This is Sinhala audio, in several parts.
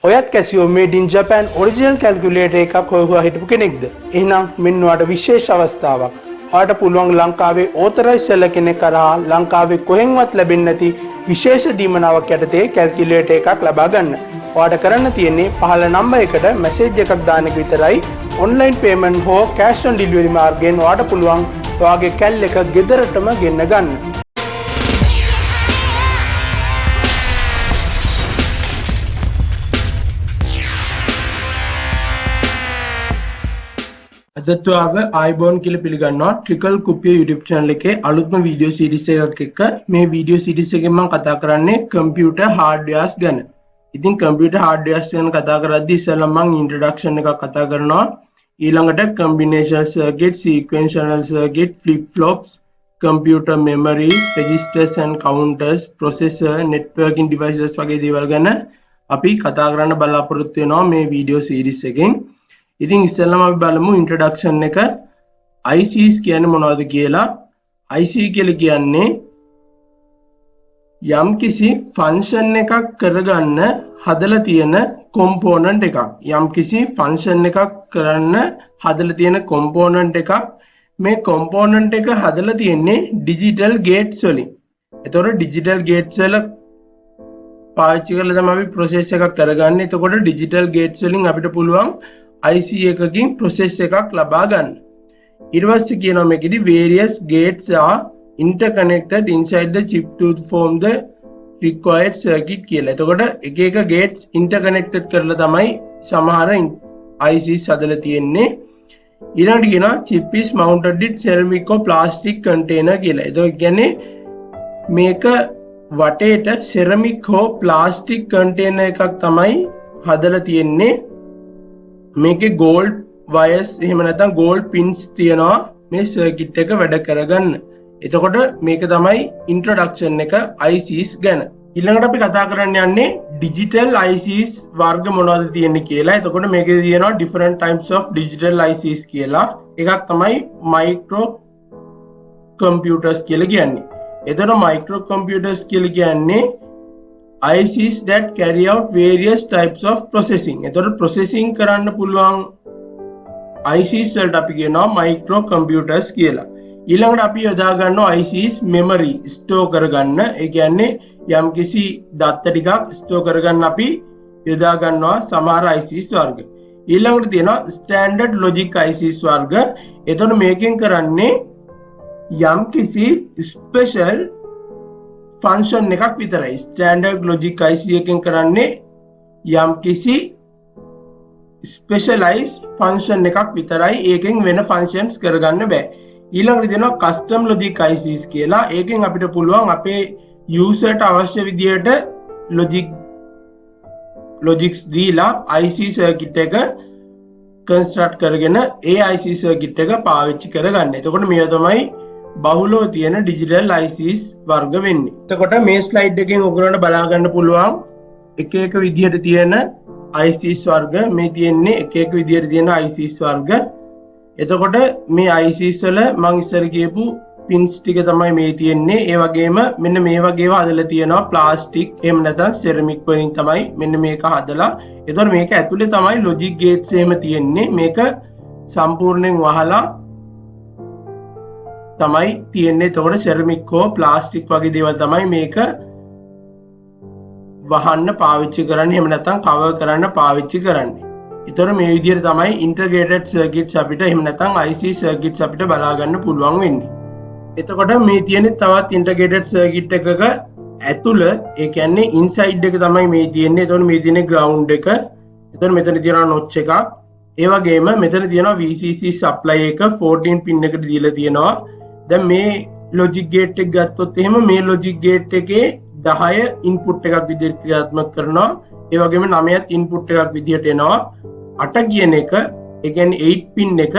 ඔයත් කැසියෝ මේඩ් ඉන් ජපාන් ඔරිජිනල් කැල්කියුලේටර් එකක් හොයුවා හිටපු කෙනෙක්ද? එහෙනම් මෙන්න ඔයාලට විශේෂ අවස්ථාවක්. ඔයාලට පුළුවන් ලංකාවේ ඕතරයිස් සෙල්ලර් කෙනෙක් කරා ලංකාවේ කොහෙන්වත් ලැබෙන්නේ නැති විශේෂ දීමනාවක් යටතේ කැල්කියුලේටර් එකක් ලබා ගන්න. ඔයාලට කරන්න තියෙන්නේ පහළ නම්බර් එකට මැසේජ් එකක් දාන එක විතරයි. ඔන්ලයින් පේමන්ට් හෝ කැෂ් ඔන් ඩෙලිවරි මාර්ගයෙන් ඔයාලට පුළුවන් ඔයාගේ කැල් එක ගෙදරටම ගෙන්න ගන්න. අදත්වාව iBond කියලා පිළිගන්නවා ට්‍රිකල් කුපිය YouTube channel එකේ අලුත්ම වීඩියෝ සීරීස් එකක් එක්ක මේ වීඩියෝ සීරීස් එකෙන් මම කතා කරන්නේ කම්පියුටර් හાર્ඩ්වෙයාර්ස් ගැන. ඉතින් කම්පියුටර් හાર્ඩ්වෙයාර්ස් ගැන කතා කරද්දී ඉස්සෙල්ලා මම ඉන්ට්‍රොඩක්ෂන් එකක් කතා කරනවා. ඊළඟට combination circuit, sequential circuit, flip flops, computer memory, registers and counters, processor, networking devices වගේ දේවල් ගැන අපි කතා කරන්න බලාපොරොත්තු වෙනවා මේ වීඩියෝ සීරීස් එකෙන්. ඉතින් ඉස්සෙල්ලාම අපි බලමු ඉන්ට්‍රොඩක්ෂන් එක ICs කියන්නේ මොනවද කියලා. IC කියලා කියන්නේ යම්කිසි ෆන්ක්ෂන් එකක් කරගන්න හදලා තියෙන කොම්පොනන්ට් එකක්. යම්කිසි ෆන්ක්ෂන් එකක් කරන්න හදලා තියෙන කොම්පොනන්ට් එකක්. මේ කොම්පොනන්ට් එක හදලා තියෙන්නේ ඩිජිටල් ගේට්ස් වලින්. එතකොට ඩිජිටල් ගේට්ස් වල පාවිච්චි කරලා තමයි අපි ප්‍රොසෙස් එකක් කරගන්නේ. එතකොට ඩිජිටල් ගේට්ස් වලින් අපිට පුළුවන් IC එකකින් process එකක් ලබා ගන්න. ඊට පස්සේ කියනවා මේකෙදි various gates are interconnected inside the chip to form the required circuit කියලා. එතකොට එක එක gates interconnected කරලා තමයි සමහර ICs හදලා තියෙන්නේ. ඊළඟට කියනවා chip is mounted in ceramic or plastic container කියලා. ඒක කියන්නේ මේක වටේට ceramic හෝ plastic container එකක් තමයි හදලා තියෙන්නේ. මේකේ gold wires එහෙම නැත්නම් gold pins තියනවා මේ circuit එක වැඩ කරගන්න. එතකොට මේක තමයි introduction එක ICs ගැන. ඊළඟට අපි කතා කරන්න යන්නේ digital ICs වර්ග මොනවද තියෙන්නේ කියලා. එතකොට මේකේ තියෙනවා different types of digital ICs කියලා. එකක් තමයි micro computers කියලා කියන්නේ. එතකොට micro computers කියලා කියන්නේ ICs that carry out various types of processing. එතකොට processing කරන්න පුළුවන් ICs වලට අපි කියනවා micro computers කියලා. ඊළඟට අපි යොදා ගන්නවා ICs memory store කරගන්න. ඒ කියන්නේ යම්කිසි දත්ත ටිකක් store කරගන්න අපි යොදා ගන්නවා සමහර ICs වර්ග. ඊළඟට තියෙනවා standard logic ICs වර්ග. එතකොට මේකෙන් කරන්නේ යම්කිසි special function එකක් විතරයි. standard logic IC එකෙන් කරන්නේ යම්කිසි specialized function එකක් විතරයි. ඒකෙන් වෙන functions කරගන්න බෑ. ඊළඟට දෙනවා custom logic ICs කියලා. ඒකෙන් අපිට පුළුවන් අපේ userට අවශ්‍ය විදියට logics දීලා IC circuit එක construct කරගෙන ඒ IC circuit එක පාවිච්චි කරගන්න. එතකොට මේවා තමයි බහුලව තියෙන ඩිජිටල් ICs වර්ග වෙන්නේ. එතකොට මේ ස්ලයිඩ් එකෙන් ඔයගොල්ලන්ට බලා ගන්න පුළුවන් එක එක විදිහට තියෙන ICs වර්ග. මේ තියෙන්නේ එක එක විදිහට තියෙන ICs වර්ග. එතකොට මේ ICs වල මම ඉස්සර කියපු pins ටික තමයි මේ තියෙන්නේ. ඒ වගේම මෙන්න මේ වගේව හදලා තියෙනවා ප්ලාස්ටික් එහෙම නැත්නම් සෙරමික් වලින් තමයි මෙන්න මේක හදලා. එතකොට මේක ඇතුලේ තමයි logic gates එහෙම තියෙන්නේ. මේක සම්පූර්ණයෙන් වහලා තමයි තියෙන්නේ. එතකොට සෙරමික් හෝ ප්ලාස්ටික් වගේ දේවල් තමයි මේක වහන්න පාවිච්චි කරන්නේ. එහෙම නැත්නම් කවර් කරන්න පාවිච්චි කරන්නේ. ඒතර මේ විදිහට තමයි integrated circuits අපිට එහෙම නැත්නම් IC circuits අපිට බලා ගන්න පුළුවන් වෙන්නේ. එතකොට මේ තියෙන තවත් integrated circuit එකක ඇතුළ ඒ කියන්නේ inside එක තමයි මේ තියෙන්නේ. එතකොට මේ තියෙන්නේ ground එක. එතකොට මෙතන තියෙනවා notch එකක්. ඒ වගේම මෙතන තියෙනවා VCC supply එක 14 pin එකට දීලා තියෙනවා. දැන් මේ logic gate එක ගත්තොත් එහෙම මේ logic gate එකේ 10 input එකක් විදිහට ක්‍රියාත්මක කරනවා. ඒ වගේම 9ත් input එකක් විදිහට එනවා. 8 කියන එක ඒ කියන්නේ 8 pin එක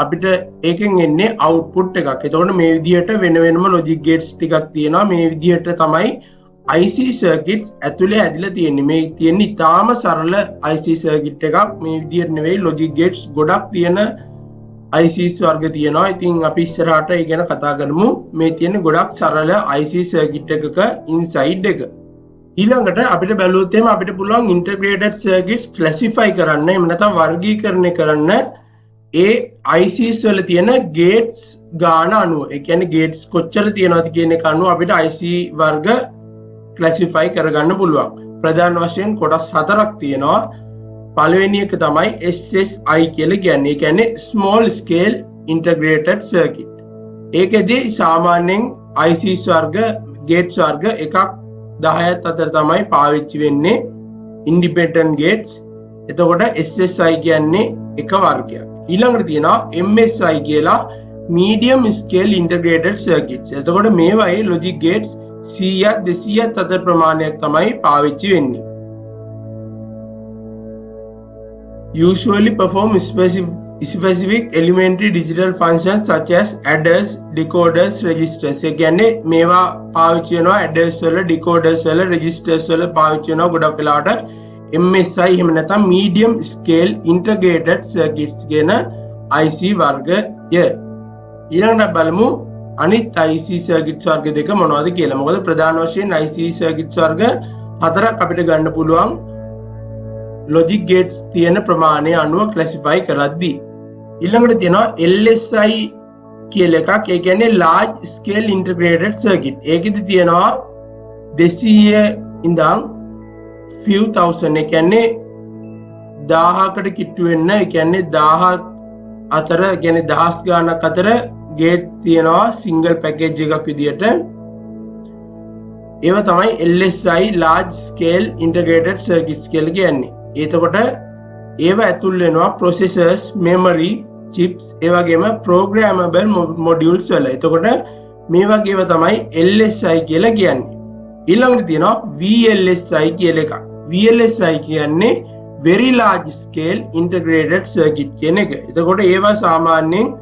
අපිට ඒකෙන් එන්නේ output එකක්. එතකොට මේ විදිහට වෙන වෙනම logic gates ටිකක් තියෙනවා. මේ විදිහට තමයි IC circuits ඇතුලේ ඇදලා තියෙන්නේ. මේ තියෙන්නේ ඉතාම සරල IC circuit එකක්. මේ විදිහට නෙවෙයි logic gates ගොඩක් තියෙන ICs වර්ග තියෙනවා. ඉතින් අපි ඉස්සරහට ඒ ගැන කතා කරමු. මේ තියෙන ගොඩක් සරල IC circuit එකක inside එක. ඊළඟට අපිට බැලුවොත් එහෙම අපිට පුළුවන් integrated circuits classify කරන්න එහෙම නැත්නම් වර්ගීකරණය කරන්න ඒ ICs වල තියෙන gates ගාන අනුව. ඒ කියන්නේ gates කොච්චර තියෙනවද කියන එක අනුව අපිට IC වර්ග classify කරගන්න පුළුවන්. ප්‍රධාන වශයෙන් කොටස් හතරක් තියෙනවා. පළවෙනි එක තමයි SSI කියලා කියන්නේ. ඒ කියන්නේ small scale integrated circuit. ඒකෙදී සාමාන්‍යයෙන් ICs වර්ග gates වර්ග එකක් 10ත් අතර තමයි පාවිච්චි වෙන්නේ independent gates. එතකොට SSI කියන්නේ එක වර්ගයක්. ඊළඟට තියෙනවා MSI කියලා medium scale integrated circuits. එතකොට මේවායේ logic gates 100ත් 200ත් අතර ප්‍රමාණයක් තමයි පාවිච්චි වෙන්නේ. Usually perform specific elementary digital functions such as adders, decoders, registers. ඒ කියන්නේ මේවා පාවිච්චි වෙනවා adders වල, decoders වල, registers වල පාවිච්චි වෙනවා ගොඩක් වෙලාවට MSI එහෙම නැත්නම් medium scale integrated circuits කියන IC වර්ගය. ඊළඟට බලමු අනිත් IC circuits වර්ග දෙක මොනවද කියලා. මොකද ප්‍රධාන වශයෙන් IC circuits වර්ග හතරක් අපිට ගන්න පුළුවන් logic gates තියෙන ප්‍රමාණය අනුව classify කරද්දී. ඊළඟට තියෙනවා LSI කියලා එකක්. ඒ කියන්නේ large scale integrated circuit. ඒකෙදි තියෙනවා 200 ඉඳන් few thousand. ඒ කියන්නේ 1000කට කිට්ටු වෙන්න. ඒ කියන්නේ 1000 අතර, ඒ කියන්නේ දහස් ගාණක් අතර gate තියෙනවා single package එකක් විදියට. ඒව තමයි LSI large scale integrated circuits කියලා කියන්නේ. එතකොට ඒව ඇතුල් වෙනවා processors, memory, chips, ඒ වගේම programmable modules වල. එතකොට මේ වගේ ඒවා තමයි LSI කියලා කියන්නේ. ඊළඟට තියෙනවා VLSI කියලා එකක්. VLSI කියන්නේ very large scale integrated circuit කියන එක. එතකොට ඒවා සාමාන්‍යයෙන්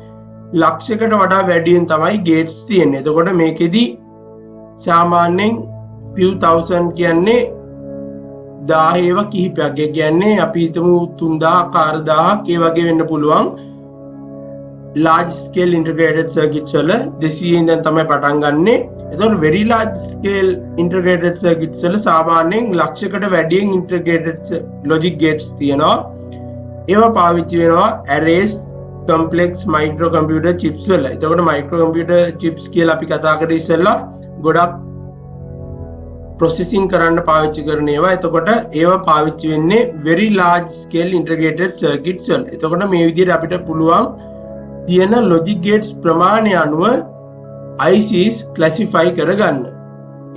ලක්ෂයකට වඩා වැඩියෙන් තමයි gates තියෙන්නේ. එතකොට මේකෙදි සාමාන්‍යයෙන් few thousand කියන්නේ 1000 ඒවා කිහිපයක්. ඒ කියන්නේ අපි හිතමු 3000 4000ක් ඒ වගේ වෙන්න පුළුවන්. large scale integrated circuits වල 200 ඉඳන් තමයි පටන් ගන්නෙ. එතකොට very large scale integrated circuits වල සාමාන්‍යයෙන් ලක්ෂයකට වැඩියෙන් integrated logic gates තියෙනවා. ඒවා පාවිච්චි වෙනවා arrays, complex microcomputer chips වල. එතකොට microcomputer chips කියලා අපි කතා කරේ ඉස්සෙල්ලා ගොඩක් processing කරන්න පාවිච්චි කරන ඒවා. එතකොට ඒවා පාවිච්චි වෙන්නේ very large scale integrated circuits වල. එතකොට මේ විදිහට අපිට පුළුවන් තියෙන logic gates ප්‍රමාණය අනුව ICs classify කරගන්න.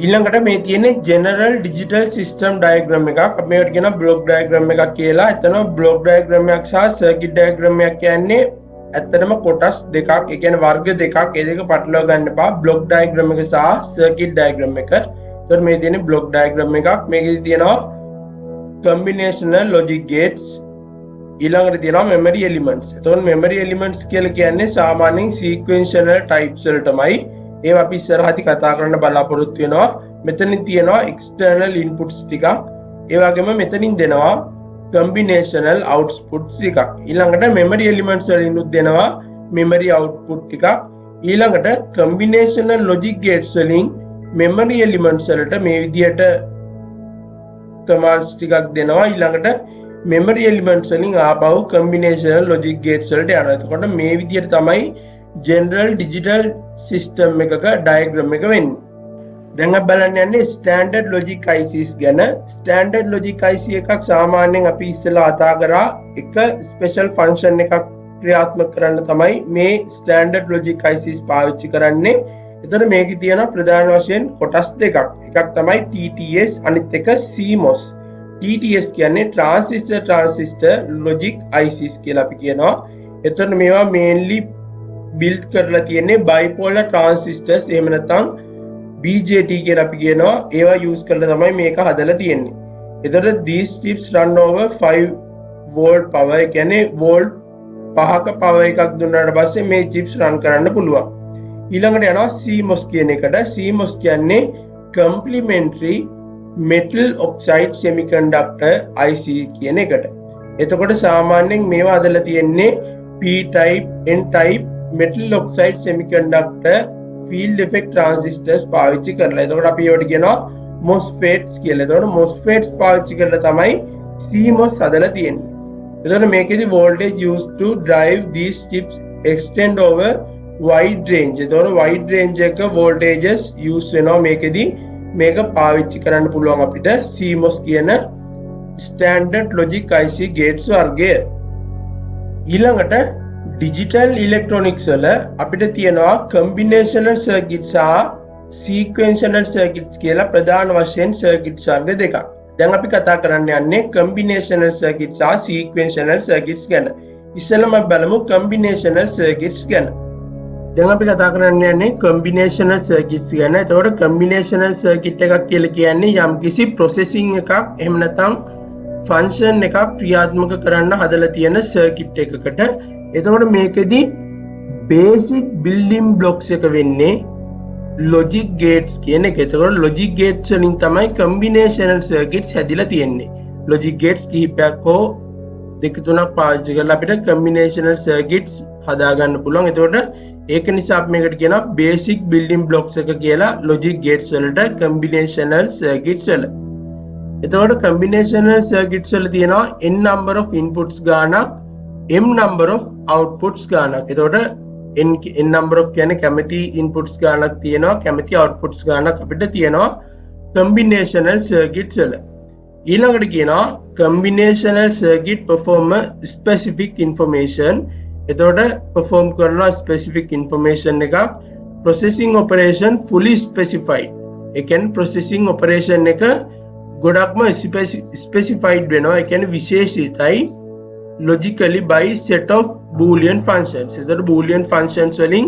ඊළඟට මේ තියෙන්නේ general digital system diagram එකක්. අපි මේකට කියන block diagram එකක් කියලා. එතන block diagram එකක් සහ circuit diagram එකක් කියන්නේ ඇත්තටම කොටස් දෙකක්. ඒ කියන්නේ වර්ග දෙකක්. ඒ දෙක පටලවා ගන්න එපා. block diagram එක සහ circuit diagram එක. එතකොට මේ තියෙන්නේ block diagram එකක්. මේකෙදි තියෙනවා combinational logic gates. ඊළඟට තියෙනවා memory elements. එතකොට memory elements කියලා කියන්නේ සාමාන්‍යයෙන් sequential types වලටමයි. ඒවා අපි ඉස්සරහදී කතා කරන්න බලාපොරොත්තු වෙනවා. මෙතනින් තියෙනවා external inputs ටිකක්. ඒ වගේම මෙතනින් දෙනවා combinational outputs ටිකක්. ඊළඟට memory elements වලිනුත් දෙනවා memory output ටිකක්. ඊළඟට combinational logic gates වලින් memory elements වලට මේ විදියට commands ටිකක් දෙනවා. ඊළඟට memory elements වලින් ආපහු combinational logic gates වලට යනවා. එතකොට මේ විදියට තමයි general digital system එකක diagram එක වෙන්නේ. දැන් අපි බලන්න යන්නේ standard logic ICs ගැන. standard logic IC එකක් සාමාන්‍යයෙන් අපි ඉස්සෙල්ලා කතා කරා එක special function එකක් ක්‍රියාත්මක කරන්න තමයි මේ standard logic ICs පාවිච්චි කරන්නේ. එතන මේකේ තියෙන ප්‍රධාන වශයෙන් කොටස් දෙකක්. එකක් තමයි TTS, අනිත් එක CMOS. TTS කියන්නේ transistor logic ICs කියලා අපි කියනවා. එතන මේවා mainly build කරලා තියෙන්නේ bipolar transistors, එහෙම නැත්නම් BJT කියලා අපි කියනවා. ඒවා use කරලා තමයි මේක හදලා තියෙන්නේ. එතකොට these chips run over 5 volt power. ඒ කියන්නේ volt 5ක power එකක් දුන්නාට පස්සේ මේ chips run කරන්න පුළුවන්. ඊළඟට යනවා CMOS කියන එකට. CMOS කියන්නේ complementary metal oxide semiconductor IC කියන එකට. එතකොට සාමාන්‍යයෙන් මේවා හදලා තියෙන්නේ P type, N type metal oxide semiconductor field effect transistors පාවිච්චි කරලා. එතකොට අපි ඒවට කියනවා MOSFETs කියලා. එතකොට MOSFETs පාවිච්චි කරලා තමයි CMOS හදලා තියෙන්නේ. එතකොට මේකෙදි voltage used to drive these chips extend over wide range. එතකොට wide range එක voltages use වෙනවා මේකෙදි. මේක පාවිච්චි කරන්න පුළුවන් අපිට CMOS කියන standard logic IC gates වර්ගය. ඊළඟට digital electronics වල අපිට තියෙනවා combinational circuits සහ sequential circuits කියලා ප්‍රධාන වශයෙන් circuits වර්ග දෙකක්. දැන් අපි කතා කරන්න යන්නේ combinational circuits සහ sequential circuits ගැන. ඉස්සෙල්ලාම බලමු combinational circuits ගැන. දැන් අපි කතා කරන්න යන්නේ combinational circuits ගැන. එතකොට combinational circuit එකක් කියලා කියන්නේ යම්කිසි processing එකක් එහෙම නැත්නම් function එකක් ක්‍රියාත්මක කරන්න හදලා තියෙන circuit එකකට. එතකොට මේකෙදි basic building blocks එක වෙන්නේ logic gates කියන එක. එතකොට logic gates වලින් තමයි combinational circuits හැදිලා තියෙන්නේ. logic gates කිහිපයක් හෝ දෙක තුනක් පාවිච්චි කරලා අපිට combinational circuits හදා ගන්න පුළුවන්. එතකොට ඒක නිසා අපි මේකට කියනවා basic building blocks එක කියලා logic gates වලට combinational circuits වල. එතකොට combinational circuits වල තියෙනවා n number of inputs ගානක් m number of outputs ගානක්. එතකොට n number of කියන්නේ කැමති inputs ගානක් තියෙනවා, කැමති outputs ගානක් අපිට තියෙනවා combinational circuits වල. ඊළඟට කියනවා combinational circuit perform a specific information. එතකොට perform කරනවා specific information එකක්. processing operation fully specified. ඒ කියන්නේ processing operation එක ගොඩක්ම specified වෙනවා. ඒ කියන්නේ විශේෂිතයි logically by set of boolean functions. එතකොට boolean functions වලින්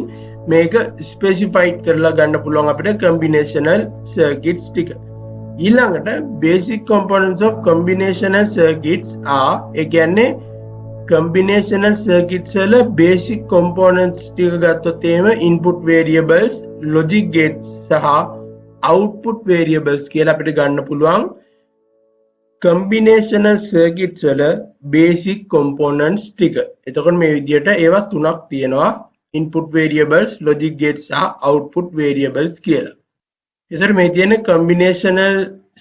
මේක specified කරලා ගන්න පුළුවන් අපිට combinational circuits ටික. ඊළඟට basic components of combinational circuits are ඒ කියන්නේ combinational circuits වල basic components ටික ගත්තොත් එහෙම input variables, logic gates සහ output variables කියලා අපිට ගන්න පුළුවන් combinational circuits වල basic components ටික. එතකොට මේ විදිහට ඒවා තුනක් තියෙනවා input variables, logic gates සහ output variables කියලා. එතකොට මේ තියෙන combinational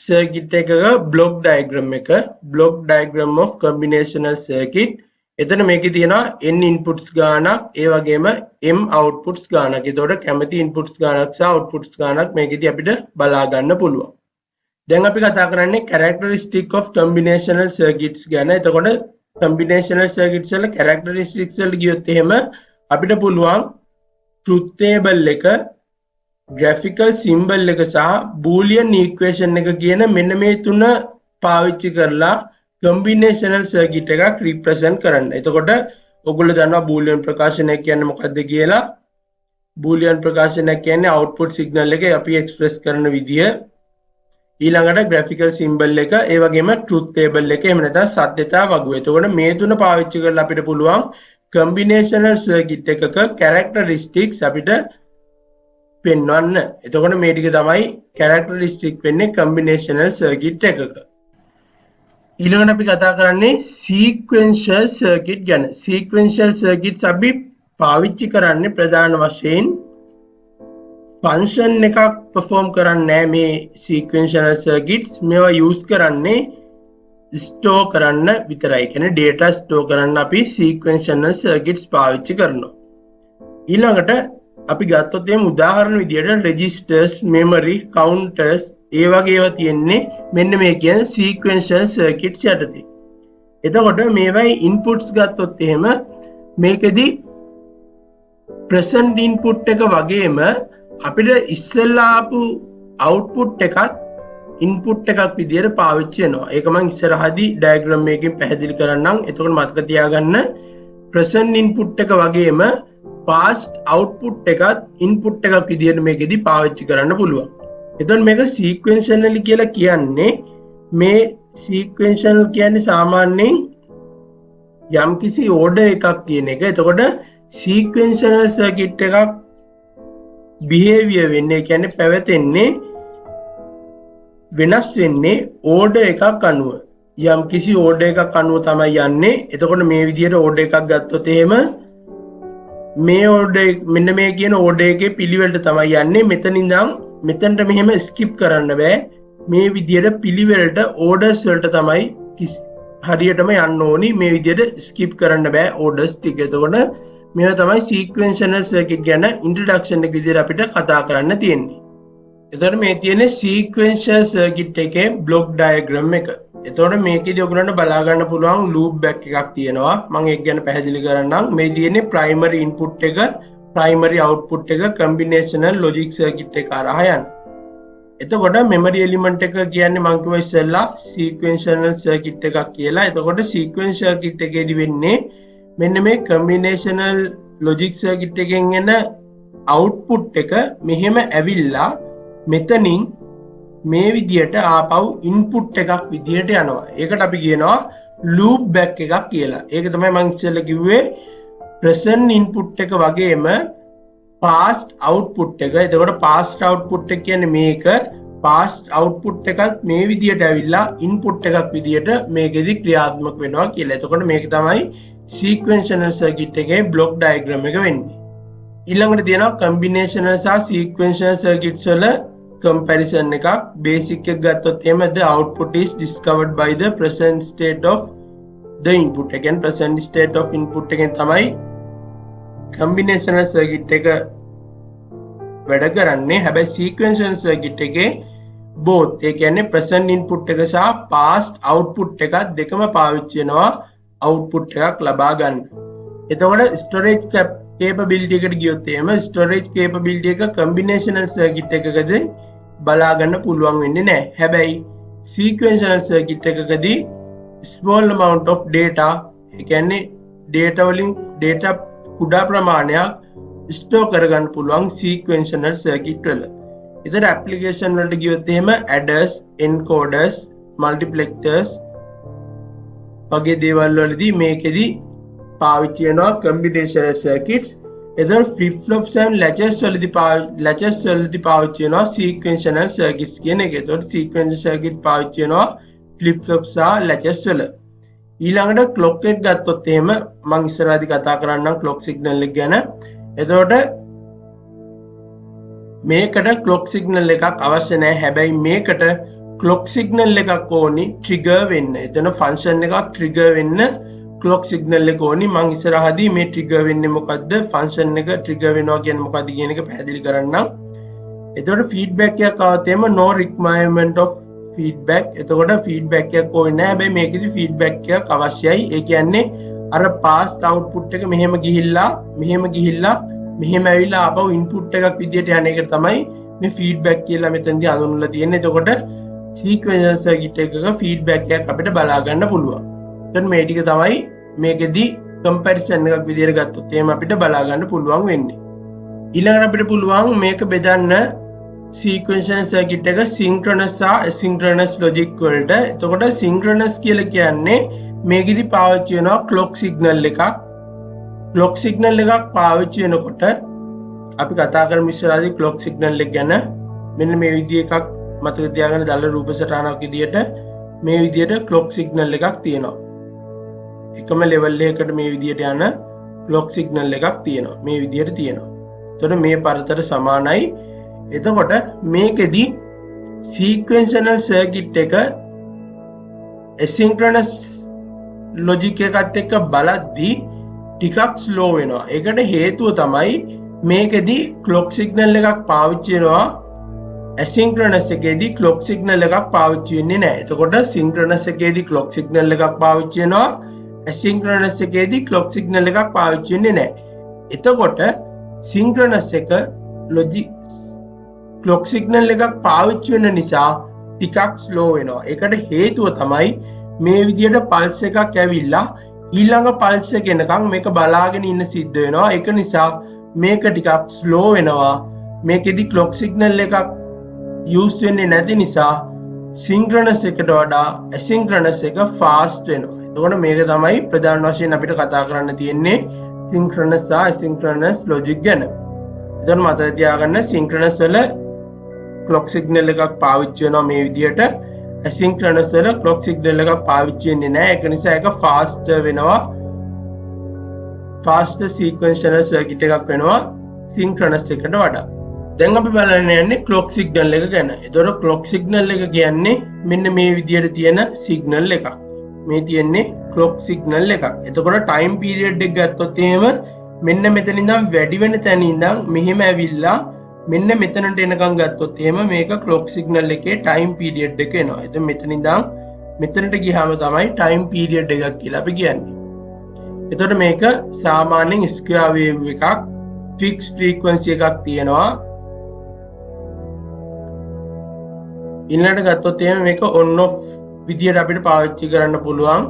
circuit එකක block diagram එක, block diagram of combinational circuit. එතන මේකේ තියෙනවා n inputs ගානක් ඒ වගේම m outputs ගානක්. එතකොට කැමති inputs ගානක් සහ outputs ගානක් මේකෙදී අපිට බලා ගන්න පුළුවන්. දැන් අපි කතා කරන්නේ characteristic of combinational circuits ගැන. එතකොට combinational circuits වල characteristics වල ගියොත් එහෙම අපිට පුළුවන් truth table එක, graphical symbol එක සහ boolean equation එක කියන මෙන්න මේ තුන පාවිච්චි කරලා combinational circuit එකක් represent කරන්න. එතකොට ඔයගොල්ලෝ දන්නවා boolean ප්‍රකාශනයක් කියන්නේ මොකක්ද කියලා. boolean ප්‍රකාශනයක් කියන්නේ output signal එක අපි express කරන විදිය. ඊළඟට graphical symbol එක, ඒ වගේම truth table එක, එහෙම නැත්නම් සත්‍යතා වගුව. එතකොට මේ තුන පාවිච්චි කරලා අපිට පුළුවන් combinational circuit එකක characteristics අපිට පෙන්වන්න. එතකොට මේ ටික තමයි characteristic වෙන්නේ combinational circuit එකක. ඊළඟට අපි කතා කරන්නේ sequential circuit ගැන. sequential circuits අපි පාවිච්චි කරන්නේ ප්‍රධාන වශයෙන් function එකක් perform කරන්නේ මේ sequential circuits. මේවා use කරන්නේ store කරන්න විතරයි. කියන්නේ data store කරන්න අපි sequential circuits පාවිච්චි කරනවා. ඊළඟට අපි ගත්තොත් එහෙනම් උදාහරණ විදියට registers, memory, counters ඒ වගේ ඒවා තියෙන්නේ මෙන්න මේ කියන sequential circuits යටතේ. එතකොට මේවයි inputs ගත්තොත් එහෙම මේකෙදි present input එක වගේම අපිට ඉස්සෙල්ලා ආපු output එකත් input එකක් විදියට පාවිච්චි වෙනවා. ඒක මම ඉස්සරහදී diagram එකකින් පැහැදිලි කරන්නම්. එතකොට මතක තියාගන්න present input එක වගේම past output එකත් input එකක් විදියට මේකෙදි පාවිච්චි කරන්න පුළුවන්. එතකොට මේක sequentially කියලා කියන්නේ මේ sequential කියන්නේ සාමාන්‍යයෙන් යම්කිසි order එකක් තියෙන එක. එතකොට sequential circuit එකක් behavior වෙන්නේ කියන්නේ පැවතෙන්නේ වෙනස් වෙන්නේ order එකක් අනුව. යම්කිසි order එකක් අනුව තමයි යන්නේ. එතකොට මේ විදියට order එකක් ගත්තොත් එහෙම මේ order මෙන්න මේ කියන order එකේ පිළිවෙලට තමයි යන්නේ. මෙතන ඉඳන් මෙතනට මෙහෙම skip කරන්න බෑ. මේ විදියට පිළිවෙලට ඕඩර්ස් වලට තමයි හරියටම යන්න ඕනි. මේ විදියට ස්කිප් කරන්න බෑ ඕඩර්ස් ටික. එතකොට මේවා තමයි සීක්වෙන්ෂනල් සර්කිට් ගැන ඉන්ට්‍රොඩක්ෂන් එක විදියට අපිට කතා කරන්න තියෙන්නේ. එතකොට මේ තියෙන්නේ සීක්වෙන්ෂල් සර්කිට් එකේ බ්ලොක් ඩයග්‍රෑම් එක. එතකොට මේකෙදි ඔයගොල්ලන්ට බලා ගන්න පුළුවන් ලූප් බැක් එකක් තියෙනවා. මම ඒක ගැන පැහැදිලි කරන්නම්. මේ තියෙන්නේ ප්‍රයිමරි ඉන්පුට් එක, ප්‍රයිමරි අවුට්පුට් එක කම්බිනේෂනල් ලොජික් සර්කිට් එක හරහා යන. එතකොට මෙමරි එලිමන්ට් එක කියන්නේ මම කිව්වා ඉස්සෙල්ලා සීක්වෙන්ෂනල් සර්කිට් එකක් කියලා. එතකොට සීක්වෙන්ස් සර්කිට් එකේදී වෙන්නේ මෙන්න මේ කම්බිනේෂනල් ලොජික් සර්කිට් එකෙන් එන අවුට්පුට් එක මෙහෙම ඇවිල්ලා මෙතනින් මේ විදියට ආපහු ඉන්පුට් එකක් විදියට යනවා. ඒකට අපි කියනවා ලූප් බැක් එකක් කියලා. ඒක තමයි මම ඉස්සෙල්ලා කිව්වේ ප්‍රසන්ට් ඉන්පුට් එක වගේම පාස්ට් අවුට්පුට් එක. එතකොට පාස්ට් අවුට්පුට් එක කියන්නේ මේක, පාස්ට් අවුට්පුට් එකත් මේ විදියට ඇවිල්ලා ඉන්පුට් එකක් විදියට මේකෙදි ක්‍රියාත්මක වෙනවා කියලා. එතකොට මේක තමයි සීක්වෙන්ෂනල් සර්කිට් එකේ බ්ලොක් ඩයග්‍රෑම් එක වෙන්නේ. ඊළඟට තියෙනවා කම්බිනේෂනල් සහ සීක්වෙන්ෂනල් සර්කිට්ස් වල comparison එකක්. බේසික් එක ගත්තොත් එහෙම the output is discovered by the present state of the input. ඒ කියන්නේ present state of input එකෙන් තමයි combinational circuit එක වැඩ කරන්නේ. හැබැයි sequential circuit එකේ both ඒ කියන්නේ present input එක සහ past output එක දෙකම පාවිච්චි වෙනවා output එකක් ලබා ගන්න. එතකොට storage capability එකට ගියොත් එහෙම storage capability එක combinational circuit එකකදී බලා ගන්න පුළුවන් වෙන්නේ නැහැ. හැබැයි sequential circuit එකකදී small amount of data ඒ කියන්නේ data වලින් data කුඩා ප්‍රමාණයක් ස්ටෝර් කරගන්න පුළුවන් sequential circuit වල. ඉතින් application වලට ගියොත් එහෙම adders, encoders, multiplexers වගේ දේවල් වලදී මේකෙදි පාවිච්චි වෙනවා combinational circuits. එතකොට flip flops and latches වලදී පාවිච්චි වෙනවා sequential circuits කියන එක. එතකොට sequential circuit පාවිච්චි වෙනවා flip flops සහ latches වල. ඊළඟට clock එක ගත්තොත් එහෙම මම ඉස්සරහදී කතා කරන්නම් clock signal එක ගැන. එතකොට මේකට clock signal එකක් අවශ්‍ය නැහැ. හැබැයි මේකට clock signal එකක් ඕනි trigger වෙන්න. එතන function එකක් trigger වෙන්න clock signal එක ඕනි. මම ඉස්සරහදී මේ trigger වෙන්නේ මොකද්ද, function එක trigger වෙනවා කියන්නේ මොකද්ද කියන එක පැහැදිලි කරන්නම්. එතකොට feedback එකක් આવත් එහෙම no requirement of feedback. එතකොට feedback එකක් ඕනේ නැහැ. හැබැයි මේකෙදි feedback එකක් අවශ්‍යයි. ඒ කියන්නේ අර past output එක මෙහෙම ගිහිල්ලා මෙහෙම ඇවිල්ලා ආපහු input එකක් විදියට යන එක තමයි මේ feedback කියලා මෙතනදී හඳුන්වලා තියෙන්නේ. එතකොට sequential circuit එකක feedback එකක් අපිට බලා ගන්න පුළුවන්. එතන මේ ටික තමයි මේකෙදි comparison එකක් විදියට ගත්තොත් එහෙම අපිට බලා ගන්න පුළුවන් වෙන්නේ. ඊළඟට අපිට පුළුවන් මේක බෙදන්න sequential circuit එක synchronous සහ asynchronous logic වලට. එතකොට synchronous කියලා කියන්නේ මේකෙදි පාවිච්චි වෙනවා clock signal එකක්. clock signal එකක් පාවිච්චි වෙනකොට අපි කතා කරමු ඉස්සරහදී clock signal එක ගැන. මෙන්න මේ විදිහ එකක් මතක තියාගන්න. දල රූප සටහනක් විදියට මේ විදියට clock signal එකක් තියෙනවා. එකම level එකකට මේ විදියට යන clock signal එකක් තියෙනවා. මේ විදියට තියෙනවා. එතකොට මේ පරතර සමානයි. එතකොට මේකෙදි sequential circuit එක asynchronous logic එකත් එක්ක බලද්දී ටිකක් slow වෙනවා. ඒකට හේතුව තමයි මේකෙදි clock signal එකක් පාවිච්චි වෙනවා. asynchronous එකේදී clock signal එකක් පාවිච්චි වෙන්නේ නැහැ. එතකොට synchronous එකේදී clock signal එකක් පාවිච්චි වෙනවා. asynchronous එකේදී clock signal එකක් පාවිච්චි වෙන්නේ නැහැ. එතකොට synchronous එක logic clock signal එකක් පාවිච්චි වෙන නිසා ටිකක් slow වෙනවා. ඒකට හේතුව තමයි මේ විදියට pulse එකක් ඇවිල්ලා ඊළඟ pulse එක එනකන් මේක බලාගෙන ඉන්න සිද්ධ වෙනවා. ඒක නිසා මේක ටිකක් slow වෙනවා. මේකෙදි clock signal එකක් use වෙන්නේ නැති නිසා synchronous එකට වඩා asynchronous එක fast වෙනවා. එතකොට මේක තමයි ප්‍රධාන වශයෙන් අපිට කතා කරන්න තියෙන්නේ synchronous සහ asynchronous logic ගැන. එතකොට මතක තියාගන්න synchronous වල clock signal එකක් පාවිච්චි වෙනවා මේ විදියට. asynchronous වල clock signal එකක් පාවිච්චි වෙන්නේ නැහැ. ඒක නිසා ඒක fast වෙනවා. fast sequential circuit එකක් වෙනවා synchronous එකට වඩා. දැන් අපි බලන්න යන්නේ ක්ලොක් සිග්නල් එක ගැන. එතකොට ක්ලොක් සිග්නල් එක කියන්නේ මෙන්න මේ විදිහට තියෙන සිග්නල් එකක්. මේ තියෙන්නේ ක්ලොක් සිග්නල් එකක්. එතකොට ටයිම් පීරියඩ් එක ගත්තොත් එහෙම මෙන්න මෙතන ඉඳන් වැඩි වෙන තැන ඉඳන් මෙහෙම ඇවිල්ලා මෙන්න මෙතනට එනකම් ගත්තොත් එහෙම මේක ක්ලොක් සිග්නල් එකේ ටයිම් පීරියඩ් එක එනවා. එතකොට මෙතන ඉඳන් මෙතනට ගියාම තමයි ටයිම් පීරියඩ් එකක් කියලා අපි කියන්නේ. එතකොට මේක සාමාන්‍යයෙන් ස්ක්වෙයාර් වේව් එකක්, ෆික්ස් ෆ්‍රීකවන්සි එකක් තියෙනවා. ඊළඟට ගත්තොත් එහෙම මේක on off විදියට අපිට පාවිච්චි කරන්න පුළුවන්.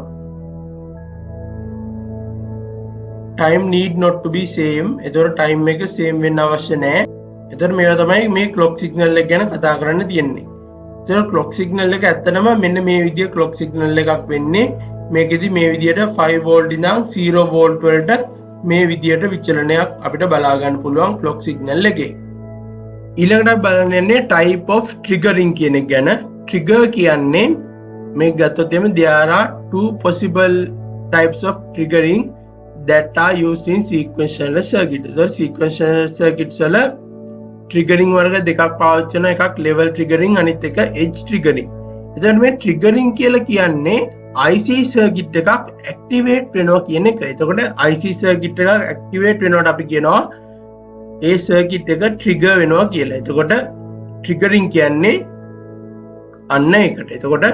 time need not to be same. එතකොට time එක same වෙන්න අවශ්‍ය නැහැ. එතකොට මේවා තමයි මේ clock signal එක ගැන කතා කරන්න තියෙන්නේ. එතකොට clock signal එක ඇත්තටම මෙන්න මේ විදිය clock signal එකක් වෙන්නේ. මේකෙදි මේ විදියට 5 volt ඉඳන් 0 volt වලට මේ විදියට විචලනයක් අපිට බලා ගන්න පුළුවන් clock signal එකේ. ඊළඟට බලන්න යන්නේ type of triggering කියන එක ගැන. trigger කියන්නේ මේ ගත්තොත් එimhe there are two possible types of triggering that are used in sequential circuit. So sequential circuits වල triggering වර්ග දෙකක් පාවිච්චි කරනවා. එකක් level triggering අනිත් එක edge triggering. එතකොට මේ triggering කියලා කියන්නේ IC circuit එකක් activate වෙනවා කියන එක. එතකොට IC circuit එකක් activate වෙනකොට අපි කියනවා ඒ circuit එක trigger වෙනවා කියලා. එතකොට triggering කියන්නේ අන්න ඒකට. එතකොට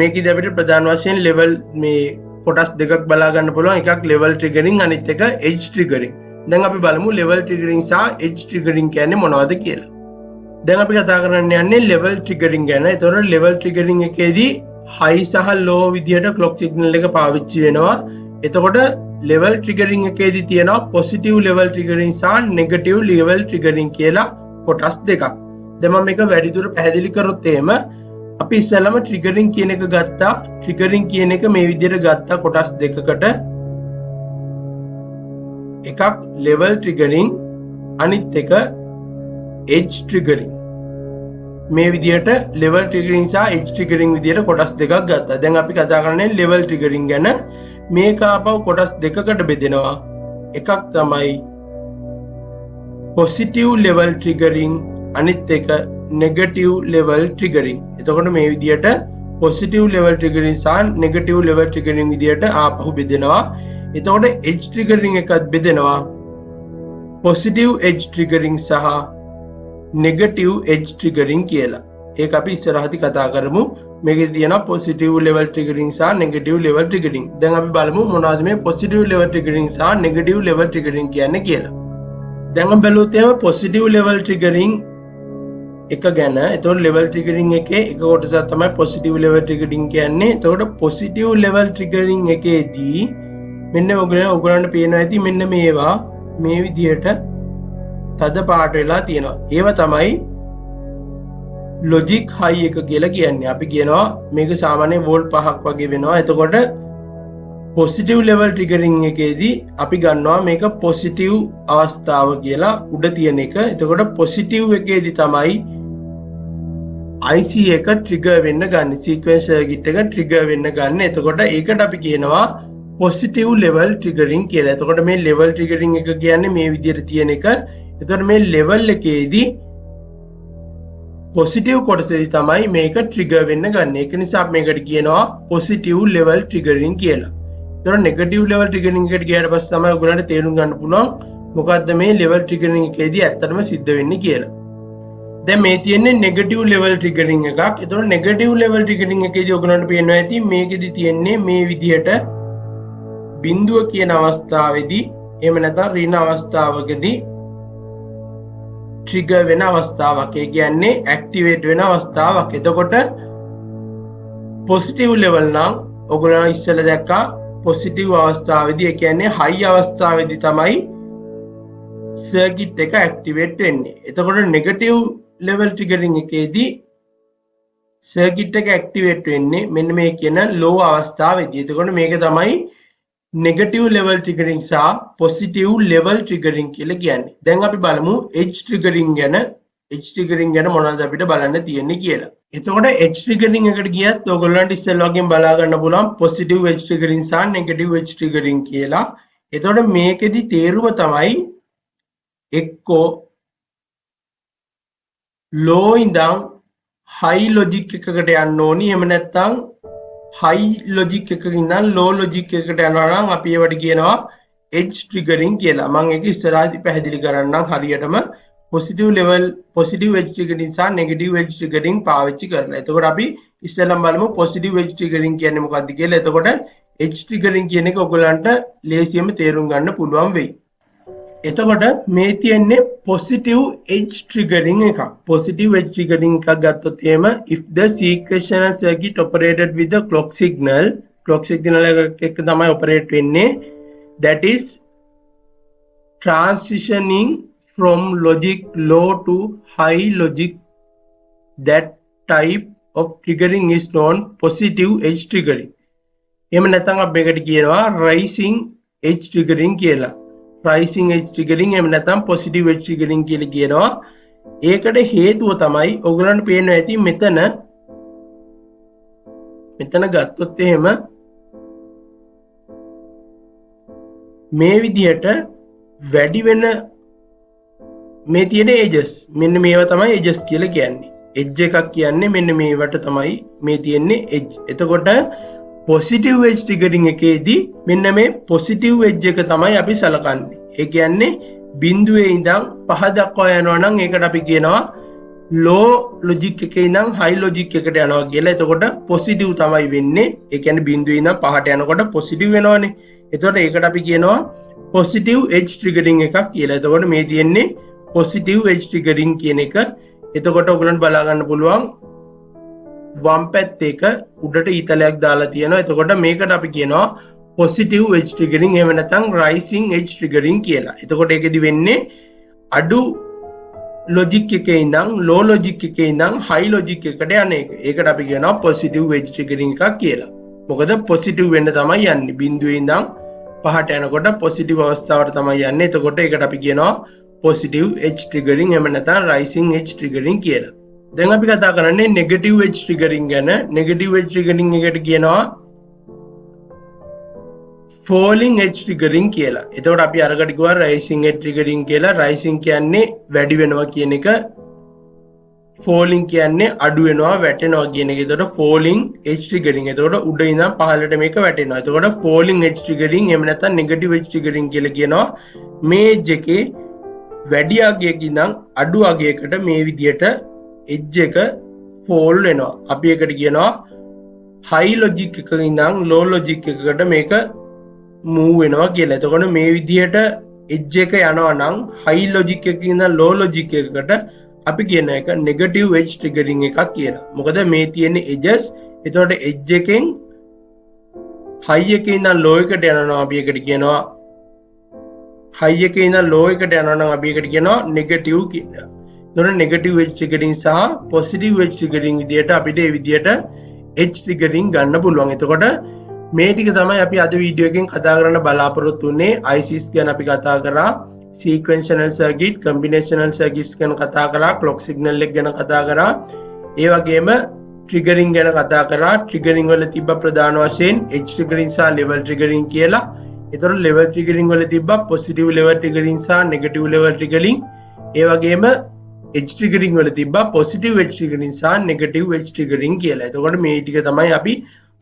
මේකෙදි අපිට ප්‍රධාන වශයෙන් level මේ කොටස් දෙකක් බලා ගන්න පුළුවන්. එකක් level triggering අනිත් එක edge triggering. දැන් අපි බලමු level triggering සහ edge triggering කියන්නේ මොනවද කියලා. දැන් අපි කතා කරන්න යන්නේ level triggering ගැන. එතකොට level triggering එකේදී high සහ low විදියට clock signal එක පාවිච්චි වෙනවා. එතකොට level triggering එකේදී තියෙනවා positive level triggering සහ negative level triggering කියලා කොටස් දෙකක්. දැන් මම මේක වැඩිදුර පැහැදිලි කරොත් එහෙම අපි ඉස්සෙල්ලාම triggering කියන එක ගත්තා. triggering කියන එක මේ විදියට ගත්තා කොටස් දෙකකට. එකක් level triggering අනිත් එක edge triggering. මේ විදියට level triggering සහ edge triggering විදියට කොටස් දෙකක් ගත්තා. දැන් අපි කතා කරන්නේ level triggering ගැන. මේක ආපහු කොටස් දෙකකට බෙදෙනවා. එකක් තමයි positive level triggering අනිත් එක negative level triggering. එතකොට මේ විදියට positive level triggering සහ negative level triggering විදියට ආපහු බෙදෙනවා. එතකොට edge triggering එකත් බෙදෙනවා positive edge triggering සහ negative edge triggering කියලා. ඒක අපි ඉස්සරහදී කතා කරමු. මේකේ තියෙනවා positive level triggering සහ negative level triggering. දැන් අපි බලමු මොනවද මේ positive level triggering සහ negative level triggering කියන්නේ කියලා. දැන් අපි බලුවොත් එහෙම positive level triggering එක ගැන. එතකොට level triggering එකේ එක කොටසක් තමයි positive level triggering කියන්නේ. එතකොට positive level triggering එකේදී මෙන්න ඔයගොල්ලන්ට පේනවා ඇති මෙන්න මේවා මේ විදියට තද පාට වෙලා තියෙනවා. ඒවා තමයි logic high එක කියලා කියන්නේ. අපි කියනවා මේක සාමාන්‍ය වෝල්ට් 5ක් වගේ වෙනවා. එතකොට positive level triggering එකේදී අපි ගන්නවා මේක positive අවස්ථාව කියලා උඩ තියෙන එක. එතකොට positive එකේදී තමයි IC එක trigger වෙන්න ගන්න. sequence circuit එක trigger වෙන්න ගන්න. එතකොට ඒකට අපි කියනවා positive level triggering කියලා. එතකොට මේ level triggering එක කියන්නේ මේ විදිහට තියෙන එක. එතකොට මේ level එකේදී positive කොටසේදී තමයි මේක trigger වෙන්න ගන්න. ඒක නිසා අපි මේකට කියනවා positive level triggering කියලා. එතකොට negative level triggering එකට ගියාට පස්සේ තමයි ඔයගොල්ලන්ට තේරුම් ගන්න පුළුවන් මොකද්ද මේ level triggering එකේදී ඇත්තටම සිද්ධ වෙන්නේ කියලා. දැන් මේ තියෙන්නේ negative level triggering එකක්. එතකොට negative level triggering එකේදී ඔයගොල්ලන්ට පේනවා ඇති මේකෙදි තියෙන්නේ මේ විදිහට බිඳුව කියන අවස්ථාවේදී එහෙම නැත්නම් ඍණ අවස්ථාවකදී trigger වෙන අවස්ථාවක්. ඒ කියන්නේ activate වෙන අවස්ථාවක්. එතකොට positive level නම් ඔයගොල්ලෝ ඉස්සෙල්ලා දැක්කා positive අවස්ථාවේදී ඒ කියන්නේ high අවස්ථාවේදී තමයි circuit එක activate වෙන්නේ. එතකොට negative level triggering එකේදී circuit එක activate වෙන්නේ මෙන්න මේ කියන low අවස්ථාවේදී. එතකොට මේක තමයි negative level triggering සහ positive level triggering කියලා කියන්නේ. දැන් අපි බලමු edge triggering ගැන. edge triggering ගැන මොනවද අපිට බලන්න තියෙන්නේ කියලා. එතකොට edge triggering එකට ගියත් ඔයගොල්ලන්ට ඉස්සෙල්ලා වගේම බලා ගන්න පුළුවන් positive edge triggering සහ negative edge triggering කියලා. එතකොට මේකෙදි තේරුම තමයි එක්කෝ low ඉඳන් high logic එකකට යන්න ඕනි. එහෙම නැත්නම් high logic එකකින් ඉඳන් low logic එකකට යනවා නම් අපි ඒවට කියනවා edge triggering කියලා. මම ඒක ඉස්සරහදී පැහැදිලි කරන්නම් හරියටම positive edge triggering සහ negative edge triggering පාවිච්චි කරලා. එතකොට අපි ඉස්සෙල්ලම බලමු positive edge triggering කියන්නේ මොකක්ද කියලා. එතකොට edge triggering කියන එක ඔයගලන්ට ලේසියෙන්ම තේරුම් ගන්න පුළුවන් වෙයි. එතකොට මේ තියෙන්නේ positive edge triggering එකක්. positive edge triggering එකක් ගත්තොත් එහෙම if the sequential circuit operated with the clock signal එක තමයි operate වෙන්නේ, that is transitioning from logic low to high logic, that type of triggering is known positive edge triggering. එහෙම නැත්නම් අපි මේකට කියනවා rising edge triggering කියලා. rising edge triggering එහෙම නැත්නම් positive edge triggering කියලා කියනවා. ඒකට හේතුව තමයි ඔයගලන්ට පේනවා ඇති මෙතන ගත්තොත් එහෙම මේ විදිහට වැඩි වෙන මේ තියෙන edges, මෙන්න මේවා තමයි edges කියලා කියන්නේ. edge එකක් කියන්නේ මෙන්න මේවට තමයි මේ තියෙන්නේ edge. එතකොට positive edge triggering එකේදී මෙන්න මේ positive edge එක තමයි අපි සලකන්නේ. ඒ කියන්නේ බිඳුවේ ඉඳන් 5 දක්වා යනවා නම් ඒකට අපි කියනවා low logic එකේ ඉඳන් high logic එකට යනවා කියලා. එතකොට positive තමයි වෙන්නේ. ඒ කියන්නේ බිඳුවේ ඉඳන් 5ට යනකොට positive වෙනවනේ. එතකොට ඒකට අපි කියනවා positive edge triggering එකක් කියලා. එතකොට මේ තියෙන්නේ positive edge triggering කියන එක. එතකොට ඔයගලන්ට බලා ගන්න පුළුවන් වම් පැත්තේ එක උඩට ඊතලයක් දාලා තියෙනවා. එතකොට මේකට අපි කියනවා positive edge triggering එහෙම නැත්නම් rising edge triggering කියලා. එතකොට ඒකෙදි වෙන්නේ අඩු logic එකේ ඉඳන් low logic එකේ ඉඳන් high logic එකට යන එක. ඒකට අපි කියනවා positive edge triggering එකක් කියලා. මොකද positive වෙන්න තමයි යන්නේ. බිඳුවේ ඉඳන් 5ට යනකොට positive අවස්ථාවට තමයි යන්නේ. එතකොට ඒකට අපි කියනවා positive edge triggering එහෙම නැත්නම් rising edge triggering කියලා. දැන් අපි කතා කරන්නේ negative edge triggering ගැන. negative edge triggering එකට කියනවා falling edge triggering කියලා. එතකොට අපි අරකට කිව්වා rising edge triggering කියලා. rising කියන්නේ වැඩි වෙනවා කියන එක, falling කියන්නේ අඩු වෙනවා වැටෙනවා කියන එක. එතකොට falling edge triggering. එතකොට උඩ ඉඳන් පහළට මේක වැටෙනවා. එතකොට falling edge triggering එහෙම නැත්නම් negative edge triggering කියලා කියනවා. මේ edge එකේ වැඩි අගයක ඉඳන් අඩු අගයකට මේ විදියට edge එක fall වෙනවා. අපි ඒකට කියනවා high logic එකක ඉඳන් low logic එකකට මේක move වෙනවා කියලා. එතකොට මේ විදියට edge එක යනවා නම් high logic එකකින් ඉඳන් low logic එකකට අපි කියන එක negative edge triggering එකක් කියලා. මොකද මේ තියෙන edges. එතකොට edge එකෙන් high එකේ ඉඳන් low එකට යනවා අපි ඒකට කියනවා high එකේ ඉඳන් low එකට යනවා නම් අපි ඒකට කියනවා negative කියලා. එතකොට negative edge triggering සහ positive edge triggering විදියට අපිට මේ විදියට edge triggering ගන්න පුළුවන්. එතකොට මේ ටික තමයි අපි අද වීඩියෝ එකෙන් කතා කරන්න බලාපොරොත්තු වෙන්නේ. ICs ගැන අපි කතා කරා, sequential circuit, combinational circuits ගැන කතා කරා, clock signal එක ගැන කතා කරා. ඒ වගේම triggering ගැන කතා කරා. triggering වල තිබ්බ ප්‍රධාන වශයෙන් edge triggering සහ level triggering කියලා. එතකොට level triggering වල තිබ්බ positive level triggering සහ negative level triggering. ඒ වගේම edge triggering වල තිබ්බ positive edge triggering සහ negative edge triggering කියලා. එතකොට මේ ටික තමයි අපි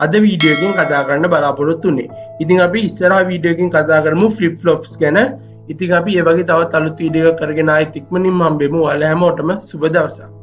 අද වීඩියෝ එකෙන් කතා කරන්න බලාපොරොත්තු වෙන්නේ. ඉතින් අපි ඉස්සරහා වීඩියෝ එකෙන් කතා කරමු flip flops ගැන. ඉතින් අපි මේ වගේ තවත් අලුත් වීඩියෝ එකක් කරගෙන ආයෙත් ඉක්මනින්ම හම්බෙමු. ඔයාලා හැමෝටම සුබ දවසක්.